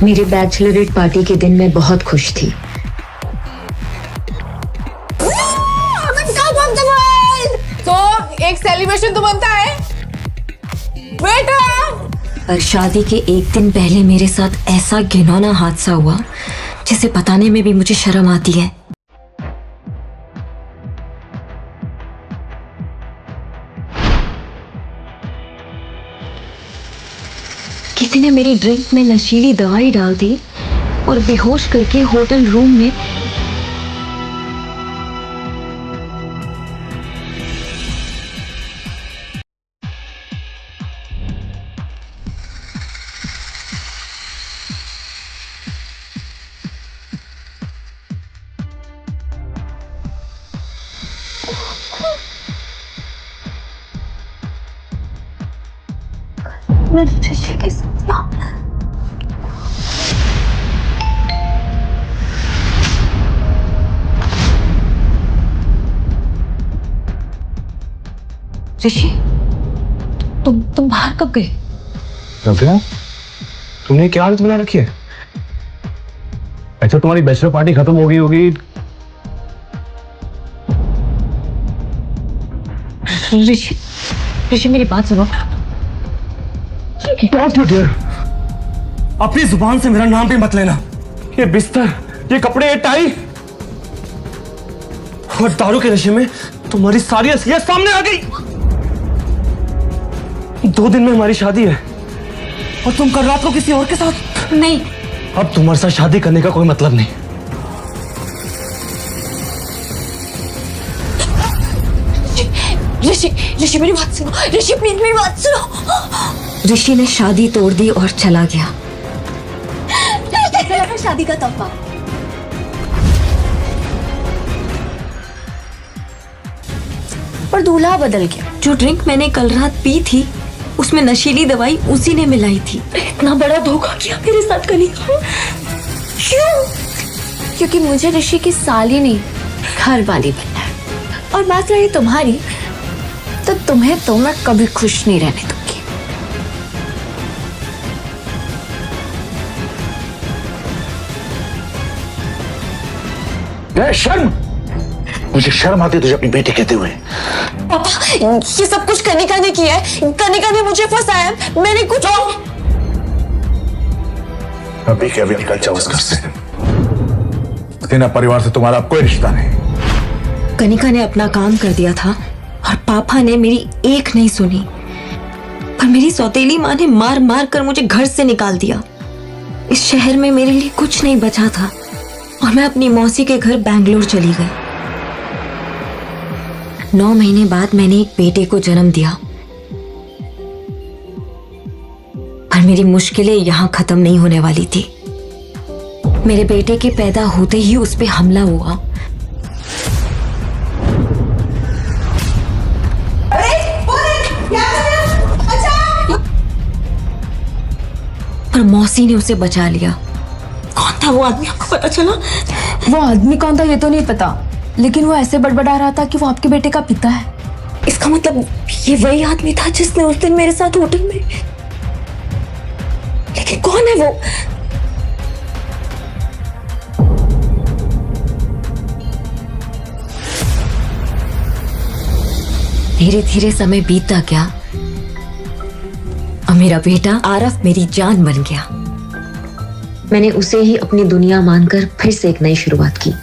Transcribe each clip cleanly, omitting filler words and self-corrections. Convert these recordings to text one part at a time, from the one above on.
मेरे Bachelorette party के दिन मैं बहुत खुश थी। तो एक सेलिब्रेशन तो बनता है बेटा। पर शादी के एक दिन पहले मेरे साथ ऐसा घिनौना हादसा हुआ जिसे बताने में भी मुझे शर्म आती है। किसी ने मेरी ड्रिंक में नशीली दवाई डाल दी और बेहोश करके होटल रूम में ऋषि के साथ। ऋषि, तुम बाहर कब गए? रब्या, तुमने क्या हालत बना रखी है? अच्छा, तुम्हारी बैचलर पार्टी खत्म हो गई होगी। ऋषि मेरी बात सुनो। अपनी जुबान से मेरा नाम भी मत लेना। ये बिस्तर, ये कपड़े, ये टाई और दारू के नशे में तुम्हारी सारी असलियत सामने आ गई। 2 दिन में हमारी शादी है और तुम कल रात को किसी और के साथ। नहीं, अब तुम्हारे साथ शादी करने का कोई मतलब नहीं। ऋषि मेरी बात सुनो। ऋषि प्लीज मेरी बात सुनो। ऋषि ने शादी तोड़ दी और चला गया। शादी का तोहफा। पर दूल्हा बदल गया। जो ड्रिंक मैंने कल रात पी थी उसमें नशीली दवाई उसी ने मिलाई थी। इतना बड़ा धोखा किया मेरे साथ कनिका। क्यों? क्योंकि मुझे ऋषि की साली नहीं, घर वाली बनना है। और बात रही तुम्हारी, तो तुम्हें तो मैं कभी खुश नहीं रहने दूंगी। शर्म, मुझे शर्म आती है तुझे अपनी बेटी कहते हुए। पापा, ये सब कुछ कनिका ने किया है। कनिका ने मुझे फंसाया, मैंने कुछ। अभी के अभी निकल जाओ इस घर से। सेना परिवार से तुम्हारा अब कोई रिश्ता नहीं। कनिका ने अपना काम कर दिया था और पापा ने मेरी एक नहीं सुनी। पर मेरी सौतेली माँ ने मार मार कर मुझे घर से निकाल दिया। इस शहर में मेरे लिए कुछ नहीं बचा था और मैं अपनी मौसी के घर बैंगलोर चली गई। 9 महीने बाद मैंने एक बेटे को जन्म दिया। पर मेरी मुश्किलें यहाँ खत्म नहीं होने वाली थी। मेरे बेटे के पैदा होते ही उस पे हमला हुआ। पर मौसी ने उसे बचा लिया। कौन था वो आदमी, आपको पता चला? वो आदमी कौन था ये तो नहीं पता, लेकिन वो ऐसे बड़बड़ा रहा था कि वो आपके बेटे का पिता है। इसका मतलब ये वही आदमी था जिसने उस दिन मेरे साथ होटल में। लेकिन कौन है वो? धीरे धीरे समय बीतता गया और मेरा बेटा आरफ मेरी जान बन गया। मैंने उसे ही अपनी दुनिया मानकर फिर से एक नई शुरुआत की।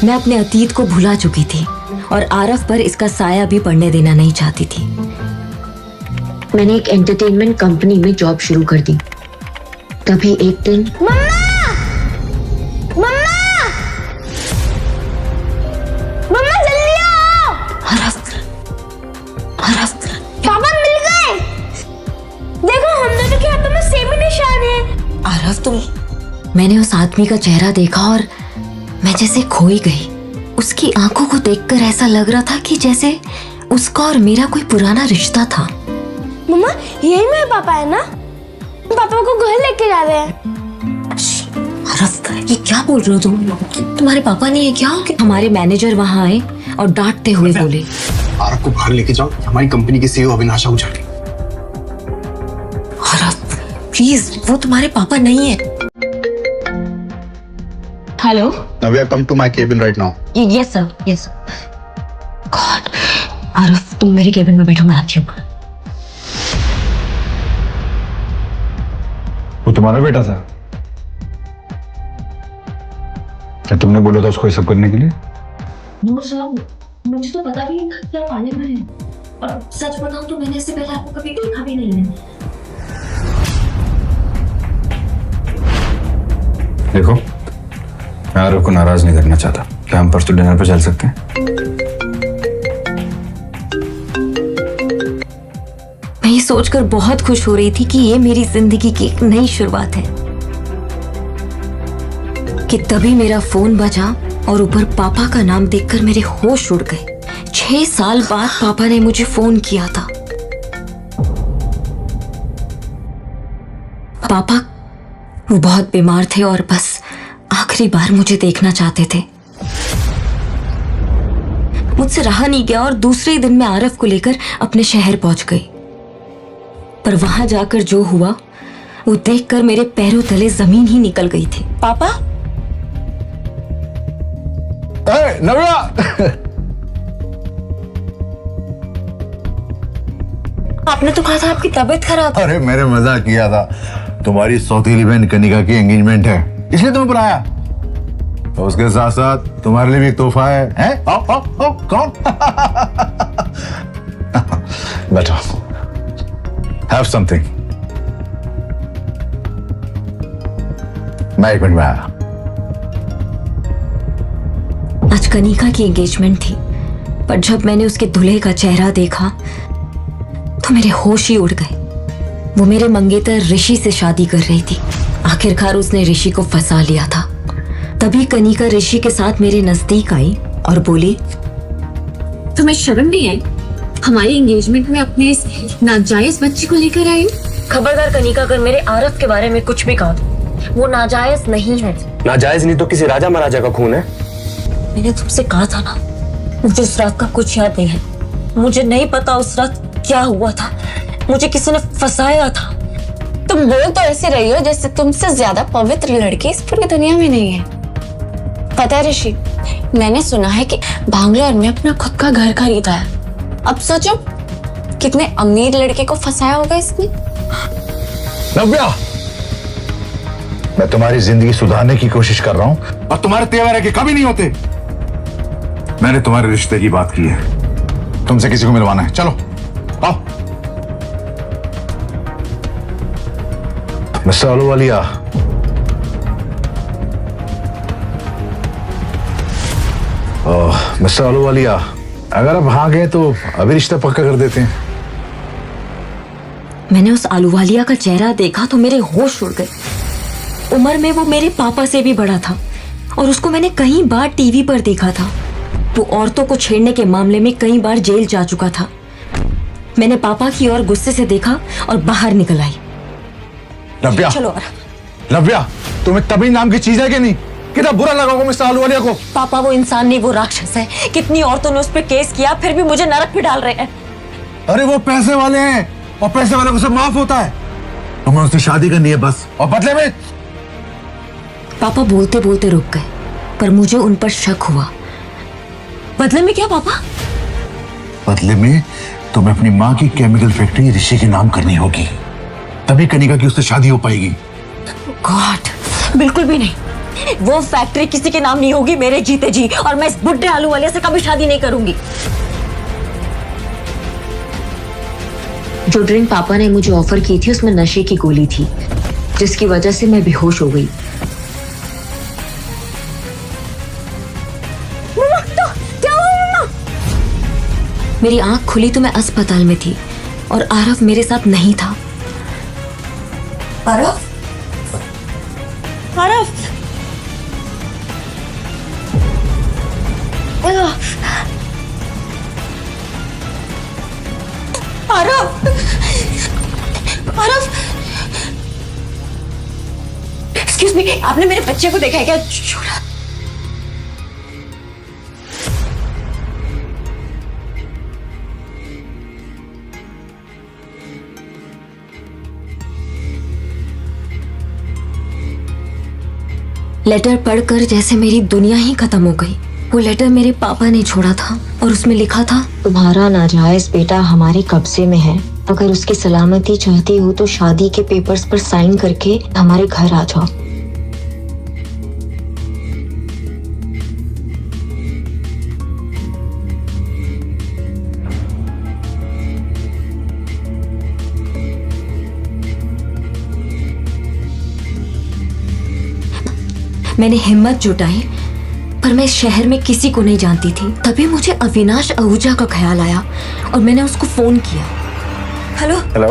मैं अपने अतीत को भुला चुकी थी और आरफ पर इसका साया भी पड़ने देना नहीं चाहती थी। मैंने एक एंटरटेनमेंट कंपनी में जॉब शुरू कर दी। तभी एक दिन मम्मा जल्दी आओ। आरफ पापा मिल गए। देखो हम दोनों के हाथों में सेम ही निशान है। आरफ तुम। मैंने उस आदमी का चेहरा देखा और मैं जैसे खोई गई। उसकी आंखों को देखकर ऐसा लग रहा था कि जैसे उसका और मेरा कोई पुराना रिश्ता था। मम्मा यही मेरे पापा है ना? पापा को घर लेके जा रहे हैं। आरफ ये क्या बोल रहे हो तुम? तुम्हारे पापा नहीं है क्या? हमारे मैनेजर वहां आए और डांटते हुए बोले, आरफ को बाहर लेके जाओ, हमारी कंपनी के सीईओ अविनाश आहूजा। आरफ प्लीज, वो तुम्हारे पापा नहीं है। Hello. Navya, come to my cabin right now. Yes sir, yes sir. God, Aaraf तुम मेरे केबिन में बैठो, मैं आती हूँ। वो तुम्हारा बेटा था? क्या तुमने बोला था उसको ये सब करने के लिए? नो सर, मुझे तो पता भी नहीं क्या पाने में है, और सच बताऊं तो मैंने इससे पहले आपको कभी देखा भी नहीं है। देखो, मैं आरव को नाराज नहीं करना चाहता। क्या हम परसों डिनर पर चल सकते हैं? मैं ये सोचकर बहुत खुश हो रही थी कि ये मेरी जिंदगी की एक नई शुरुआत है कि तभी मेरा फोन बजा और ऊपर पापा का नाम देखकर मेरे होश उड़ गए। 6 साल बाद पापा ने मुझे फोन किया था। पापा वो बहुत बीमार थे और बस आखिरी बार मुझे देखना चाहते थे। मुझसे रहा नहीं गया और दूसरे ही दिन मैं आरफ को लेकर अपने शहर पहुंच गई। पर वहां जाकर जो हुआ वो देखकर मेरे पैरों तले जमीन ही निकल गई थी। पापा, नव्या! आपने तो कहा था आपकी तबीयत खराब है। अरे मैंने मजाक किया था। तुम्हारी सौतेली बहन कनिका की एंगेजमेंट है, इसलिए तुम्हें बुलाया। तो उसके साथ साथ तुम्हारे लिए भी एक तोहफा है, हैं? आओ आओ आओ, कौन? बैठो, हैव समथिंग। मैं 1 मिनट में आया। आज कनिका की एंगेजमेंट थी, पर जब मैंने उसके दूल्हे का चेहरा देखा तो मेरे होश ही उड़ गए। वो मेरे मंगेतर ऋषि से शादी कर रही थी। आखिरकार उसने ऋषि को फंसा लिया था। तभी कनिका ऋषि के साथ मेरे नजदीक आई और बोली, तुम्हें शर्म नहीं आई? हमारी एंगेजमेंट में अपने इस नाजायज बच्ची को लेकर आई? खबरदार कनिका, अगर मेरे आरफ के बारे में कुछ भी कहा तो वो नाजायज नहीं है। नाजायज नहीं तो किसी राजा महाराजा का खून है। मैंने तुमसे कहा था ना, मुझे उस रात का कुछ याद नहीं है। मुझे नहीं पता उस रात क्या हुआ था। मुझे किसी ने फंसाया था। तुम बोल तो ऐसे रही हो जैसे तुमसे ज्यादा पवित्र लड़की इस पूरी दुनिया में नहीं है। पता है ऋषि, मैंने सुना है कि बैंगलोर में अपना खुद का घर खरीदा है। अब सोचो कितने अमीर लड़के को फंसाया होगा इसने। नव्या, मैं तुम्हारी जिंदगी सुधारने की कोशिश कर रहा हूं और तुम्हारे तेवर के कभी नहीं होते। मैंने तुम्हारे रिश्ते की बात की है, तुमसे किसी को मिलवाना है। चलो आओ। मिस्टर अहलूवालिया, मिस्टर अहलूवालिया, अगर आप हाँ गए तो अभी रिश्ता पक्का कर देते हैं। मैंने उस आलूवालिया का चेहरा देखा तो मेरे होश उड़ गए। उम्र में वो मेरे पापा से भी बड़ा था और उसको मैंने कई बार टीवी पर देखा था। वो औरतों को छेड़ने के मामले में कई बार जेल जा चुका था। मैंने पापा की ओर गुस्से से देखा और बाहर निकल आई। नव्या, चलो नव्या, तुम्हें तभी नाम की चीज है कि नहीं? कितना बुरा लगा होगा मिस्टर अहलूवालिया को। पापा, वो इंसान नहीं, वो राक्षस है। कितनी औरतों ने उस पर केस किया, फिर भी मुझे नरक में डाल रहे हैं। अरे वो पैसे वाले हैं और पैसे वाले को सब माफ होता है। तुम्हें उससे शादी करनी है बस, और बदले में। पापा बोलते बोलते रुक गए, पर मुझे उन पर शक हुआ। बदले में क्या पापा? बदले में तुम्हें अपनी माँ की केमिकल फैक्ट्री ऋषि के नाम करनी होगी, तभी कनिका की उससे शादी हो पाएगी। गॉड, बिल्कुल भी नहीं। वो फैक्ट्री किसी के नाम नहीं होगी मेरे जीते जी, और मैं इस बुढ़े आलू वाले से कभी शादी नहीं करूंगी। जो ड्रिंक पापा ने मुझे ऑफर की थी उसमें नशे की गोली थी, जिसकी वजह से मैं बेहोश हो गई। मेरी आंख खुली तो मैं अस्पताल में थी और आरफ मेरे साथ नहीं था। आरफ, आरफ, आरफ, आरफ, एक्सक्यूज मी, आपने मेरे बच्चे को देखा है क्या? छोड़ा। लेटर पढ़कर जैसे मेरी दुनिया ही खत्म हो गई। वो लेटर मेरे पापा ने छोड़ा था और उसमें लिखा था, तुम्हारा नाजायज बेटा हमारे कब्जे में है। अगर उसकी सलामती चाहती हो तो शादी के पेपर्स पर साइन करके हमारे घर आ जाओ। मैंने हिम्मत जुटाई, पर मैं इस शहर में किसी को नहीं जानती थी। तभी मुझे अविनाश आहूजा का ख्याल आया और मैंने उसको फोन किया। हेलो हेलो,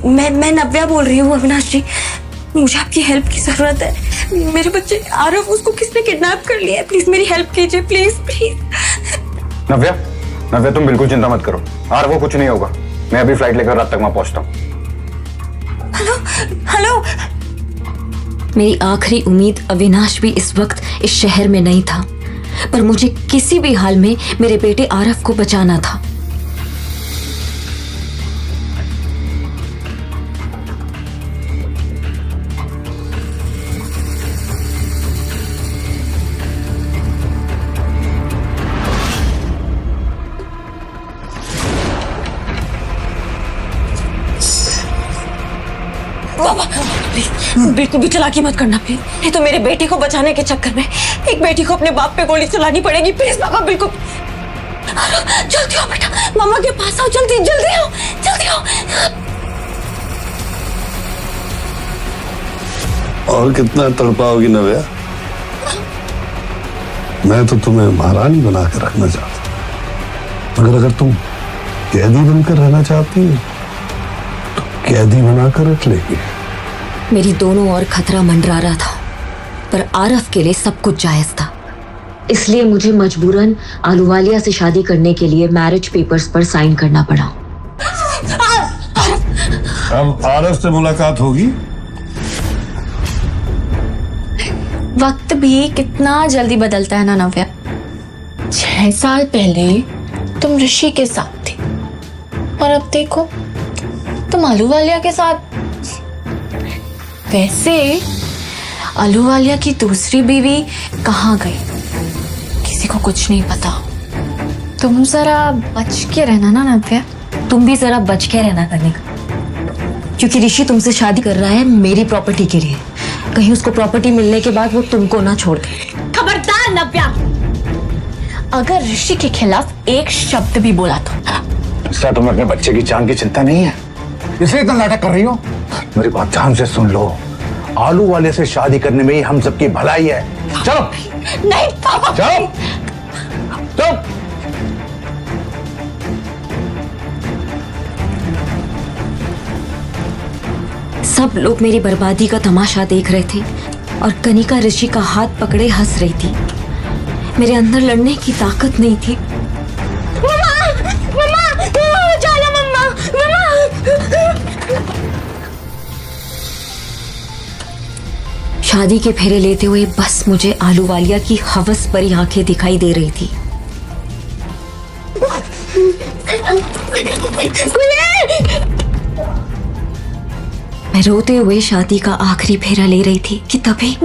मैं नव्या बोल रही हूँ अविनाश जी, मुझे आपकी हेल्प की जरूरत है। मेरे बच्चे आरव, उसको किसने किडनैप कर लिया है, प्लीज मेरी हेल्प कीजिए, प्लीज प्लीज। नव्या, नव्या तुम बिल्कुल चिंता मत करो, और वो कुछ नहीं होगा। मैं अभी फ्लाइट लेकर रात तक वहां पहुंचता हूँ। Hello hello. मेरी आखिरी उम्मीद अविनाश भी इस वक्त इस शहर में नहीं था, पर मुझे किसी भी हाल में मेरे बेटे आरव को बचाना था। बिल्कुल भी चालाकी मत करना प्लीज। ये तो मेरे बेटे को बचाने के चक्कर में एक बेटी को अपने बाप पे गोली चलानी पड़ेगी। प्लीज पापा, बिल्कुल। जल्दी आओ बेटा, मामा के पास आओ, जल्दी जल्दी आओ, जल्दी आओ। और कितना तड़पाओगी नव्या? मैं तो तुम्हें महारानी बना कर रखना चाहता, मगर अगर तुम कैदी बनकर रहना चाहती हो तो कैदी बनाकर रख लेगी। मेरी दोनों ओर खतरा मंडरा रहा था, पर आरव के लिए सब कुछ जायज था। इसलिए मुझे मजबूरन आलूवालिया से शादी करने के लिए मैरिज पेपर्स पर साइन करना पड़ा। अब आरव से मुलाकात होगी। वक्त भी कितना जल्दी बदलता है ना नव्या। 6 साल पहले तुम ऋषि के साथ थी और अब देखो तुम आलूवालिया के साथ। वैसे आलूवालिया की दूसरी बीवी कहाँ गई, किसी को कुछ नहीं पता। तुम जरा बच के रहना ना नव्या। तुम भी जरा बच के रहना करने का, क्योंकि ऋषि तुमसे शादी कर रहा है मेरी प्रॉपर्टी के लिए। कहीं उसको प्रॉपर्टी मिलने के बाद वो तुमको ना छोड़ दे। खबरदार नव्या, अगर ऋषि के खिलाफ एक शब्द भी बोला तो। इसका तुम्हें अपने बच्चे की जान की चिंता नहीं है, इसलिए इतना नाटक कर रही हो? मेरी बात ध्यान से सुन लो, आलू वाले से शादी करने में ही हम सबकी भलाई है। चलो। नहीं पापा, चलो चलो। सब लोग मेरी बर्बादी का तमाशा देख रहे थे और कनिका ऋषि का हाथ पकड़े हंस रही थी। मेरे अंदर लड़ने की ताकत नहीं थी। शादी के फेरे लेते हुए बस मुझे आलूवालिया की हवस भरी आंखें दिखाई दे रही थी। मैं रोते हुए शादी का आखिरी फेरा ले रही थी कि तभी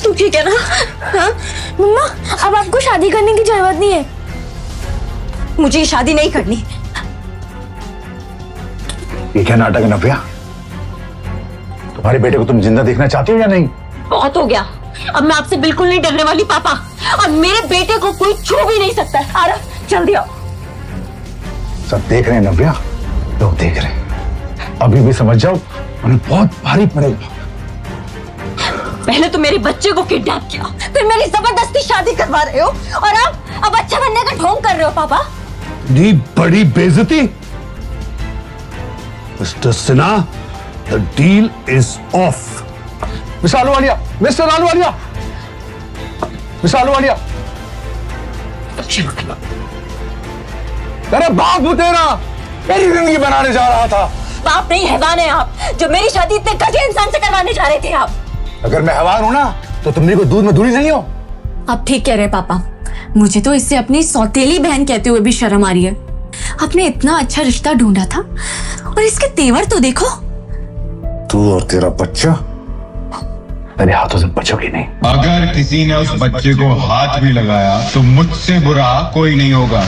तू ठीक है ना? हाँ? मम्मा, अब आपको शादी करने की जरूरत नहीं है। मुझे ये शादी नहीं करनी। ये क्या नाटक है नव्या? तुम्हारे बेटे को तुम जिंदा देखना चाहती हो या नहीं? बहुत हो गया, अब मैं आपसे बिल्कुल नहीं डरने वाली पापा, और मेरे बेटे को कोई छू भी नहीं सकता है। आरव, जल्दी आओ। सब देख रहे हैं नव्या, लोग देख रहे हैं। अभी भी समझ जाओ, उन्हें बहुत भारी पड़ेगा। पहले तो मेरे बच्चे को किडनैप किया, फिर मेरी जबरदस्ती शादी करवा रहे हो, और अब अच्छा बनने का ढोंग कर रहे हो पापा। दी बड़ी बेइज्जती। Mister Sinha, the deal is of. Mister Ahluwalia, mister Ahluwalia, mister Ahluwalia. अरे बाप तेरा मेरी जिंदगी बनाने जा रहा था, बाप नहीं हैवान है आप, जो मेरी शादी इतने घटिया इंसान से करवाने जा रहे थे आप। अगर मैं हैवान हूं ना तो तुम मेरे को दूध में दूरी नहीं हो। आप ठीक कह रहे हैं पापा, मुझे तो इससे अपनी सौतेली बहन कहते हुए भी शर्म आ रही है। आपने इतना अच्छा रिश्ता ढूंढा था और इसके तेवर तो देखो। तू और तेरा बच्चा मेरे हाथों से बचोगे नहीं। अगर किसी ने उस बच्चे को हाथ भी लगाया तो मुझसे बुरा कोई नहीं होगा।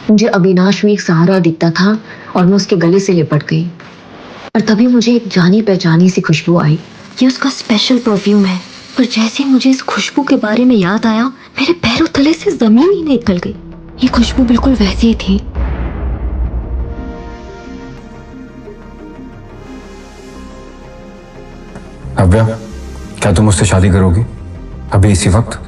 मुझे अविनाश में एक सहारा दिखता था और मैं उसके गले से लिपट गई। और तभी मुझे एक जानी पहचानी सी खुशबू आई। ये उसका स्पेशल परफ्यूम है। पर जैसे मुझे इस खुशबू के बारे में याद आया, मेरे पैरों तले से जमीन ही निकल गई। ये खुशबू बिल्कुल वैसी ही थी। नव्या, क्या तुम मुझसे शादी करोगी अभी इसी वक्त?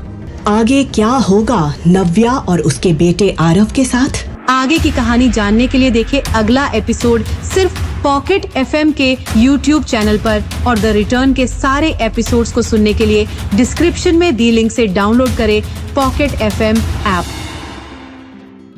आगे क्या होगा नव्या और उसके बेटे आरव के साथ? आगे की कहानी जानने के लिए देखिए अगला एपिसोड सिर्फ पॉकेट एफएम के YouTube चैनल पर, और द रिटर्न के सारे एपिसोड्स को सुनने के लिए डिस्क्रिप्शन में दी लिंक से डाउनलोड करें पॉकेट एफएम ऐप।